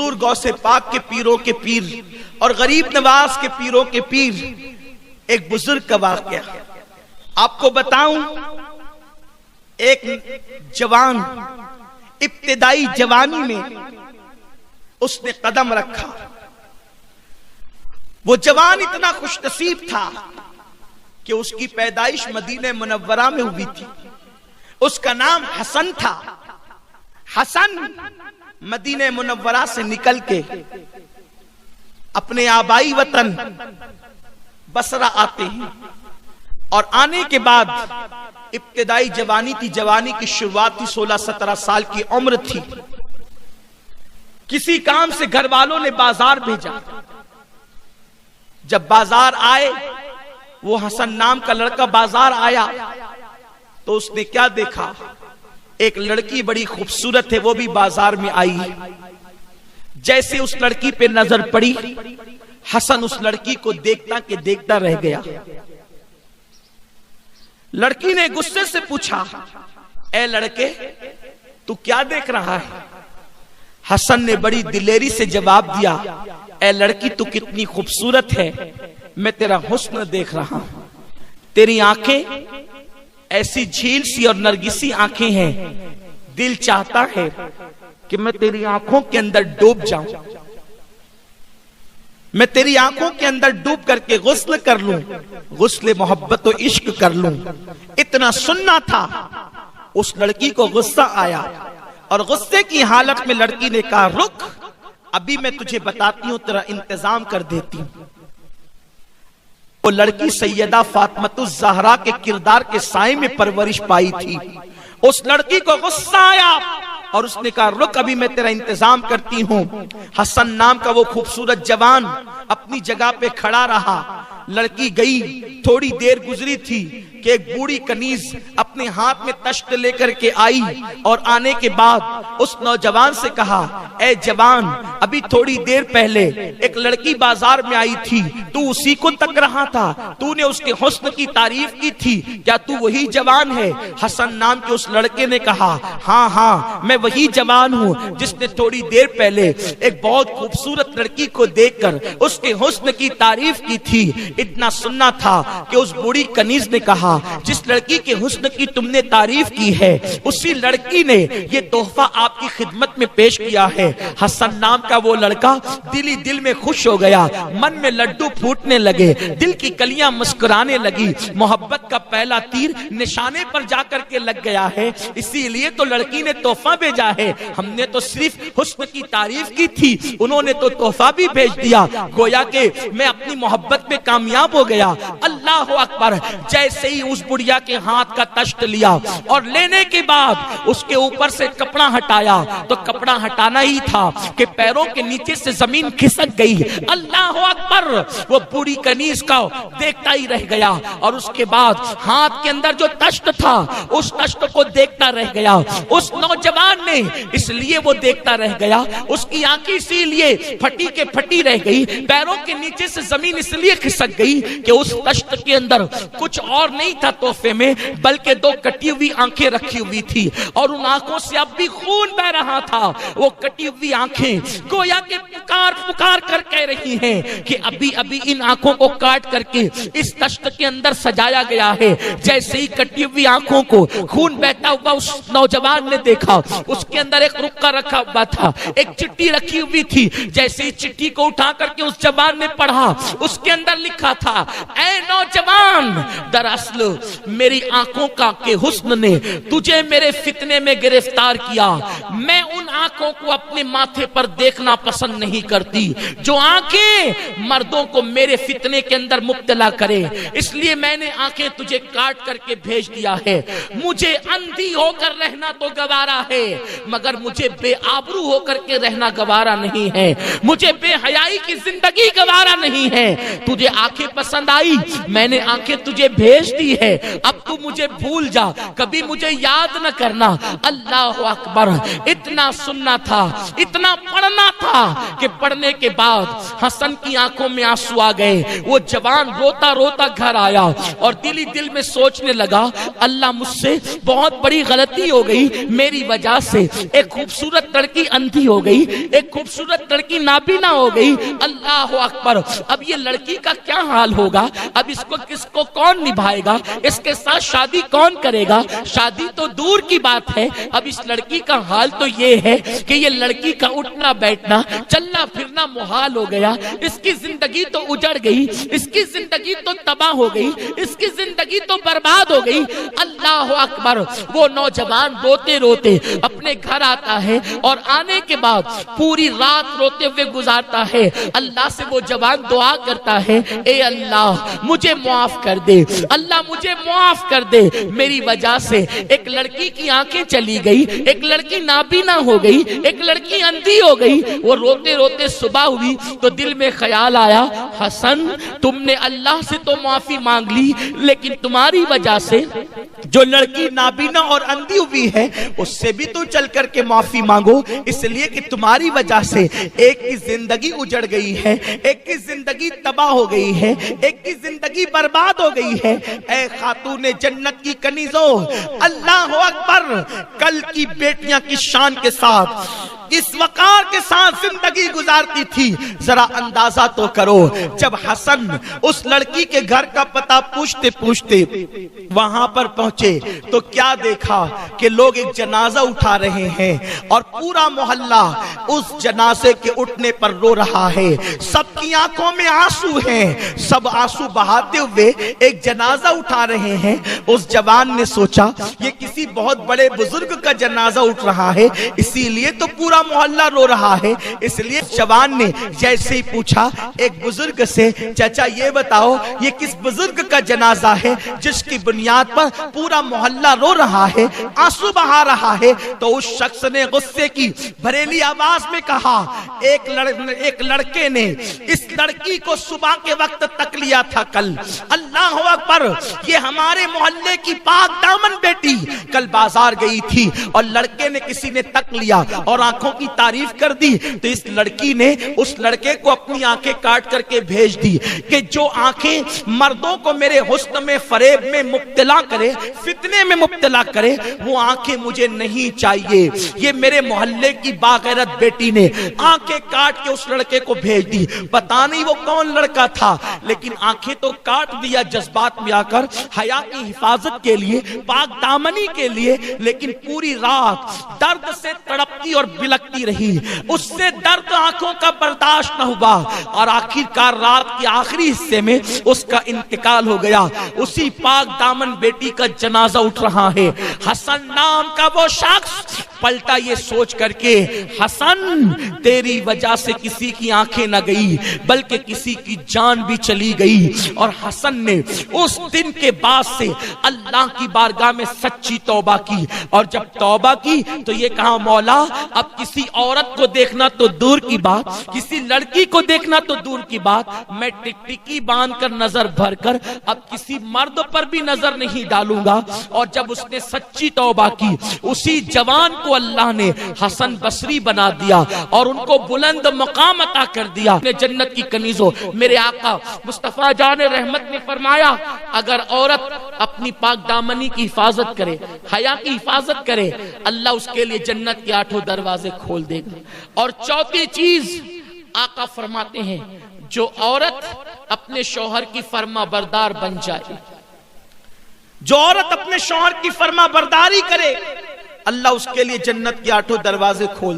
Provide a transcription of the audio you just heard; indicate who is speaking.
Speaker 1: حضور غوث پاک کے پیروں کے پیر اور غریب نواز کے پیروں کے پیر ایک بزرگ کا واقعہ آپ کو بتاؤں. ایک جوان ابتدائی جوانی میں اس نے قدم رکھا. وہ جوان اتنا خوش نصیب تھا کہ اس کی پیدائش مدینہ منورہ میں ہوئی تھی. اس کا نام حسن تھا. حسن مدینہ منورہ سے نکل کے اپنے آبائی وطن بصرہ آتے ہیں اور آنے کے بعد ابتدائی جوانی تھی. جوانی کی شروعات تھی. 16-17 سال کی عمر تھی. کسی کام سے گھر والوں نے بازار بھیجا. جب بازار آئے, وہ حسن نام کا لڑکا بازار آیا تو اس نے کیا دیکھا؟ ایک لڑکی بڑی خوبصورت ہے, وہ بھی بازار میں آئی. جیسے اس لڑکی پہ نظر پڑی, حسن اس لڑکی کو دیکھتا کہ دیکھتا رہ گیا. لڑکی نے غصے سے پوچھا, اے لڑکے تو کیا دیکھ رہا ہے؟ حسن نے بڑی دلیری سے جواب دیا, اے لڑکی تو کتنی خوبصورت ہے, میں تیرا حسن دیکھ رہا ہوں. تیری آنکھیں ایسی جھیل سی اور نرگسی آنکھیں ہیں, دل چاہتا ہے کہ میں تیری آنکھوں کے اندر ڈوب جاؤں, میں تیری آنکھوں کے اندر ڈوب کر کے غسل کر لوں, غسل محبت و عشق کر لوں. اتنا سننا تھا. اس لڑکی کو غصہ آیا اور غصے کی حالت میں لڑکی نے کہا, رک, ابھی میں تجھے بتاتی ہوں, تیرا انتظام کر دیتی ہوں. وہ لڑکی سیدہ فاطمۃ الزہرا کے کردار کے سائے میں پرورش پائی تھی. اس لڑکی کو غصہ آیا اور اس نے کہا, رک, ابھی میں تیرا انتظام کرتی ہوں. حسن نام کا وہ خوبصورت جوان اپنی جگہ پہ کھڑا رہا. لڑکی گئی. تھوڑی دیر گزری تھی کہ ایک بوڑھی کنیز اپنے ہاتھ میں تشت لے کر کے آئی اور آنے کے بعد اس نوجوان سے کہا, اے جوان, ابھی تھوڑی دیر پہلے ایک لڑکی بازار میں آئی تھی, تو اسی کو تک رہا تھا, تو نے اس کے حسن کی تعریف کی تھی, کیا تو وہی جوان ہے؟ حسن نام کے اس لڑکے نے کہا, ہاں ہاں, میں وہی جوان ہوں جس نے تھوڑی دیر پہلے ایک بہت خوبصورت لڑکی کو دیکھ کر اس کے حسن کی تعریف کی تھی. اتنا سننا تھا کہ اس بوڑھی کنیز نے کہا, جس لڑکی کے حسن کی تم نے تعریف کی ہے, اسی لڑکی نے یہ تحفہ آپ کی خدمت میں پیش کیا ہے. حسن نام کا وہ لڑکا دلی دل میں خوش ہو گیا. من میں لڈو پھوٹنے لگے, دل کی کلیاں مسکرانے لگی. محبت کا پہلا تیر نشانے پر جا کر کے لگ گیا ہے, اسی لیے تو لڑکی نے تحفہ بھیجا ہے. ہم نے تو صرف حسن کی تعریف کی تھی, انہوں نے تو تحفہ بھی بھیج دیا. گویا کہ میں اپنی محبت میں کامیاب ہو گیا. اللہ اکبر. جیسے ہی اس بڑھیا کے ہاتھ کا تشت لیا اور لینے کے بعد اس کے اوپر سے کپڑا ہٹایا, تو کپڑا ہٹانا ہی تھا کہ پیروں کے نیچے سے زمین کھسک گئی. اللہ اکبر. وہ بوڑھی کنیز کا دیکھتا ہی رہ گیا اور اس کے بعد ہاتھ کے اندر جو تشت تھا اس تشت کو دیکھتا رہ گیا. اس نوجوان نے اس لیے وہ دیکھتا رہ گیا, اس کی آنکھیں اسی لیے پھٹی کے پھٹی رہ گئی, پیروں کے نیچے سے زمین اس لیے کھسک گئی کہ اس تشت کے اندر کچھ اور نہیں تھا تحفے میں, بلکہ 2 کٹی ہوئی آنکھیں رکھی ہوئی تھی اور ان آنکھوں سے اب بھی خون بہ رہا تھا. وہ کٹی ہوئی آنکھیں گویا کہ پکار پکار کر کہہ رہی ہیں کہ ابھی ابھی ان آنکھوں کو کاٹ کر کے اس تشت کے اندر سجایا گیا ہے. جیسے ہی کٹی ہوئی آنکھوں کو خون بہتا ہوا اس نوجوان نے دیکھا, اس کے اندر ایک رکا رکھا ہوا تھا, ایک چٹھی رکھی ہوئی تھی. جیسے ہی چٹھی کو اٹھا کر کے اس جوان نے پڑھا, اس کے اندر لکھا تھا, اے نوجوان, دراصل میری آنکھوں کا کہ حسن نے تجھے میرے فتنے میں گرفتار کیا. میں ان آنکھوں کو اپنے ماتھے پر دیکھنا پسند نہیں کرتی جو آنکھیں مردوں کو میرے فتنے کے اندر مبتلا کرے, اس لیے میں نے آنکھیں تجھے کاٹ کر کے بھیج دیا ہے. مجھے اندھی ہو کر رہنا تو گوارا ہے, مگر مجھے بے آبرو ہو کر کے رہنا گوارا نہیں ہے, مجھے بے حیائی کی زندگی گوارا نہیں ہے. تجھے آنکھیں پسند آئی, میں نے آنکھیں تجھے بھیج دی ہے, اب تو مجھے بھول جا, کبھی مجھے یاد نہ کرنا. اللہ اکبر. اتنا
Speaker 2: سننا تھا، اتنا پڑھنا تھا کہ پڑھنے کے بعد حسن کی آنکھوں میں آنسو آ گئے. وہ جوان روتا روتا گھر آیا اور دل ہی دل میں سوچنے لگا اللہ مجھ سے بہت بڑی غلطی ہو گئی، میری وجہ سے ایک خوبصورت لڑکی اندھی ہو گئی، ایک خوبصورت لڑکی نابینا ہو گئی. اللہ اکبر. اب یہ لڑکی کا کیا حال ہوگا؟ اب اس کو کس کو کون نبھائے گا؟ اس کے ساتھ شادی کون کرے گا؟ شادی تو دور کی بات ہے، اب اس لڑکی کا حال تو یہ ہے کہ یہ لڑکی کا اٹھنا بیٹھنا چلنا پھرنا محال ہو گیا. اس کی زندگی تو اجڑ گئی، اس کی زندگی تو تباہ ہو گئی، اس کی زندگی تو برباد ہو گئی. اللہ اکبر. وہ نوجوان روتے روتے اپنے گھر آتا ہے اور آنے کے بعد پوری رات روتے ہوئے گزارتا ہے. اللہ سے وہ جوان دعا کرتا ہے اے اللہ مجھے معاف کر دے، اللہ مجھے معاف کر دے، میری وجہ سے ایک لڑکی کی آنکھیں چلی گئی، ایک لڑکی نابینا ہو گئی، ایک لڑکی اندھی ہو گئی. وہ روتے روتے صبح ہوئی تو دل میں خیال آیا حسن تم نے اللہ سے تو معافی مانگ لی، لیکن تمہاری وجہ سے
Speaker 1: جو لڑکی نابینا اور اندھی ہوئی ہے اس سے بھی تو چل کر کے معافی مانگو، اس لیے کہ تمہاری وجہ سے ایک کی زندگی اجڑ گئی ہے، ایک کی زندگی تباہ ہو گئی ہے، ایک کی زندگی برباد ہو گئی ہے. اے خاتون جنت کی کنیزوں، اللہ اکبر. کل کی بیٹیاں کی شان کے ساتھ اس وقار کے ساتھ زندگی گزارتی تھی. ذرا اندازہ تو کرو جب حسن اس لڑکی کے گھر کا پتہ پوچھتے پوچھتے وہاں پر پہنچے تو کیا دیکھا کہ لوگ ایک جنازہ اٹھا رہے ہیں اور پورا محلہ اس جنازے کے اٹھنے پر رو رہا ہے. سب کی آنکھوں میں آنسو ہیں، سب آنسو بہاتے ہوئے ایک جنازہ اٹھا رہے ہیں. اس جوان نے سوچا یہ کسی بہت بڑے بزرگ کا جنازہ اٹھ رہا ہے، اسی لیے تو پورا محلہ رو رہا ہے. اس لیے جوان نے جیسے ہی پوچھا ایک بزرگ سے چچا یہ بتاؤ یہ کس بزرگ کا جنازہ ہے جس کی بنیاد پر پورا محلہ رو رہا ہے، آنسو بہا رہا ہے؟ تو اس شخص نے غصے کی بھریلی آواز میں کہا ایک لڑکے نے اس لڑکی کو صبح کے وقت تک لیا تھا کل. اللہ اکبر. یہ ہمارے محلے کی پاک دامن بیٹی کل بازار گئی تھی اور لڑکے نے کسی نے تک لیا اور آنکھوں کی تعریف کر دی تو اس لڑکی نے اس لڑکے کو اپنی آنکھیں کاٹ کر کے بھیج دی کہ جو آنکھیں مردوں کو میرے حسن میں فریب میں مبتلا کرے، فتنے میں مبتلا کرے، وہ آنکھیں مجھے نہیں چاہیے. یہ میرے محلے کی باغیرت بیٹی نے آنکھیں کاٹ کے اس لڑکے کو بھیج دی. پتہ نہیں وہ کون لڑکا تھا لیکن آنکھیں تو کاٹ دیا جذبات میں آ کر حیا کی حفاظت کے لیے، پاک دامنی کے لیے. لیکن پوری رات درد سے تڑپتی اور بلکتی رہی، اس سے درد آنکھوں کا برداشت نہ ہوا اور آخرکار رات کے آخری حصے میں اس کا انتقال ہو گیا. اسی پاک دامن بیٹی کا جنازہ اٹھ رہا ہے. حسن نام کا وہ شخص پلٹا یہ سوچ کر کے حسن تیری وجہ سے کسی کی آنکھیں نہ گئی بلکہ کسی کی جان بھی چلی گئی. اور حسن نے اس دن کے بعد سے اللہ کی بارگاہ میں سچی توبہ کی اور جب توبہ کی تو یہ کہا مولا اب کسی عورت کو دیکھنا تو دور کی بات، کسی لڑکی کو دیکھنا تو دور کی بات، میں ٹکٹکی باندھ کر نظر بھر کر اب کسی مرد پر بھی نظر نہیں ڈالوں گا. اور جب اس نے سچی توبہ کی اسی جوان کو اللہ نے حسن بصری بنا دیا اور ان کو بلند مقام عطا کر دیا. جنت کی کنیزوں، میرے آقا مصطفیٰ جان رحمت نے فرمایا اگر عورت اپنی پاک دامنی کی حفاظت کرے، حیا کی حفاظت کرے، اللہ اس کے لیے جنت کے 8 دروازے کھول دے گا. اور چوتھی چیز آقا فرماتے ہیں جو عورت اپنے شوہر کی فرما بردار بن جائے، جو عورت اپنے شوہر کی فرما برداری کرے اللہ اس کے لیے جنت کے 8 دروازے کھول